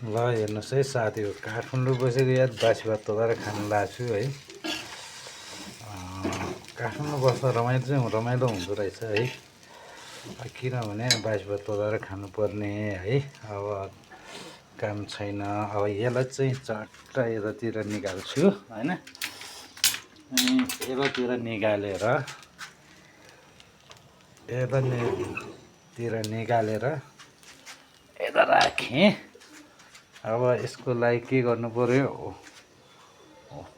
ल हेर्नुहोस् है साथीहरू, काठमाडौँ बसेको याद बासी भात तताएर खानु लाग्छु है। काठमाडौँ बस्दा रमाइलो चाहिँ रमाइलो हुँदो रहेछ है। किनभने बासी भात तताएर खानुपर्ने है। अब काम छैन। अब यसलाई चाहिँ चट्ट यतातिर निकाल्छु होइन। अनि यतातिर निकालेर यता राखेँ। अब यसको लागि के गर्नु पर्यो,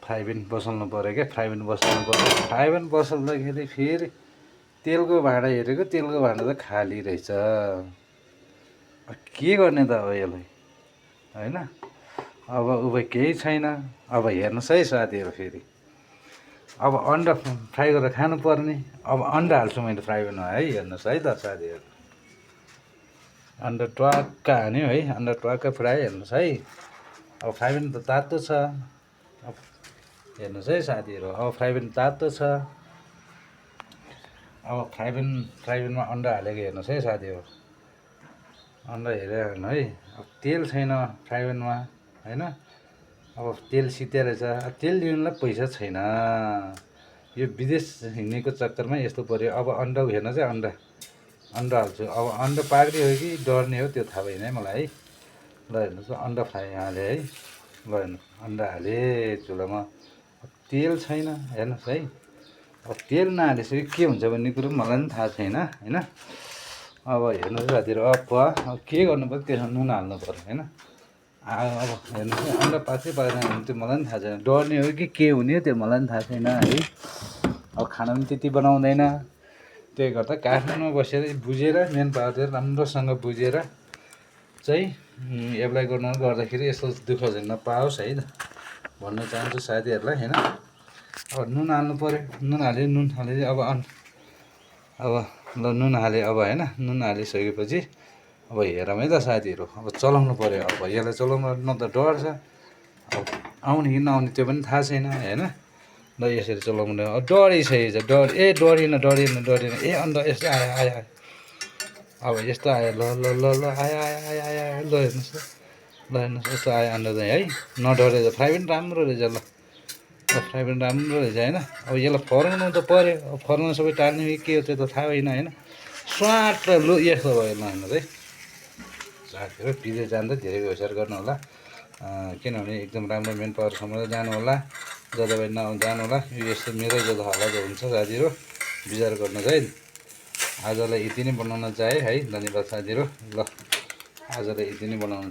फ्राई प्यान बसाल्नु पर्यो क्या। फ्राई प्यान बसाल्दाखेरि फेरि तेलको भाँडा हेरेको, तेलको भाँडा त खाली रहेछ। के गर्ने त अब यसलाई होइन। अब उपाय केही छैन। अब हेर्नुहोस् है साथीहरू, फेरि अब अन्डा फ्राई गरेर खानुपर्ने। अब अन्डा हाल्छु मैले फ्राई प्यानमा है। हेर्नुहोस् है त साथीहरू, अन्डा ट्वाक्क हान्यो है। अन्डा ट्वाक्क फ्राई। हेर्नुहोस् है, अब फ्राई प्यान त तातो छ। अब हेर्नुहोस् है साथीहरू, अब फ्राई प्यान तातो छ। अब फ्राई प्यानमा अन्डा हालेको हेर्नुहोस् है साथीहरू। अन्डा हेरेर हेर्नु है। अब तेल छैन फ्राई प्यानमा होइन। अब तेल सिद्धे रहेछ। तेल लिनुलाई पैसा छैन। यो विदेश हिँड्नेको चक्करमा यस्तो पऱ्यो। अब अन्डा हेर्नुहोस् है, अन्डा हाल्छु। अब अन्डा पाक्ने हो कि डढ्ने हो त्यो थाहा भएन है मलाई है। ल हेर्नुहोस्, अन्डा फ्राई हालेँ है। ल हेर्नुहोस्, अन्डा हालेँ चुलामा। तेल छैन हेर्नुहोस् है। अब तेल नहालेपछि के हुन्छ भन्ने कुरो पनि मलाई पनि थाहा छैन होइन। अब हेर्नुहोस् साथीहरू, अब के गर्नु पर्यो, त्यसमा नुन हाल्नु पर्यो होइन। अब हेर्नुहोस् है, अन्डा पाक्छ पाक्दैन त्यो मलाई पनि थाहा छैन। डढ्ने हो कि के हुने हो त्यो मलाई पनि थाहा छैन है। अब खाना पनि त्यति बनाउँदैन। त्यही गर्दा काठमाडौँमा बसेर बुझेर, मेन पावर चाहिँ राम्रोसँग बुझेर चाहिँ एप्लाई गर्दाखेरि यस्तो दुःख चाहिँ नपाओस् है भन्न चाहन्छु साथीहरूलाई होइन। अब नुन हाल्नु पऱ्यो। नुन हालेँ अब ल नुन हालेँ अब होइन। नुन हालिसकेपछि अब हेरौँ है त साथीहरू, अब चलाउनु पऱ्यो। अब यसलाई चलाउनु न त डढ्छ। अब आउने कि नआउने त्यो पनि थाहा छैन होइन। ल यसरी चलाउनु। अब डढिसकेछ, डढेन ए अन्त यस्तो आयो। अब यस्तो आयो। ल आयो ल हेर्नुहोस् यस्तो आयो अन्डा चाहिँ है। नडढेको फ्राई पनि राम्रो रहेछ। ल फ्राई पनि राम्रो रहेछ होइन। अब यसलाई फर्काउनु त पऱ्यो। अब फर्काउनु सबै टाल्ने कि के हो त्यो त थाहा भएन होइन। स्वाट लु यस्तो भयो। ल हेर्नुहोस् है साथीहरू, विदेश जाँदा धेरै होसियार गर्नु होला। किनभने एकदम राम्रो मेन पावरसम्म जानु होला। जताभाइ जानु होला। यो यस्तो मेरै जता हालत हुन्छ साथीहरू, विचार गर्नुहोस् है। आजलाई यति नै बनाउन चाहेँ है। धन्यवाद साथीहरू। ल आजलाई यति नै बनाउन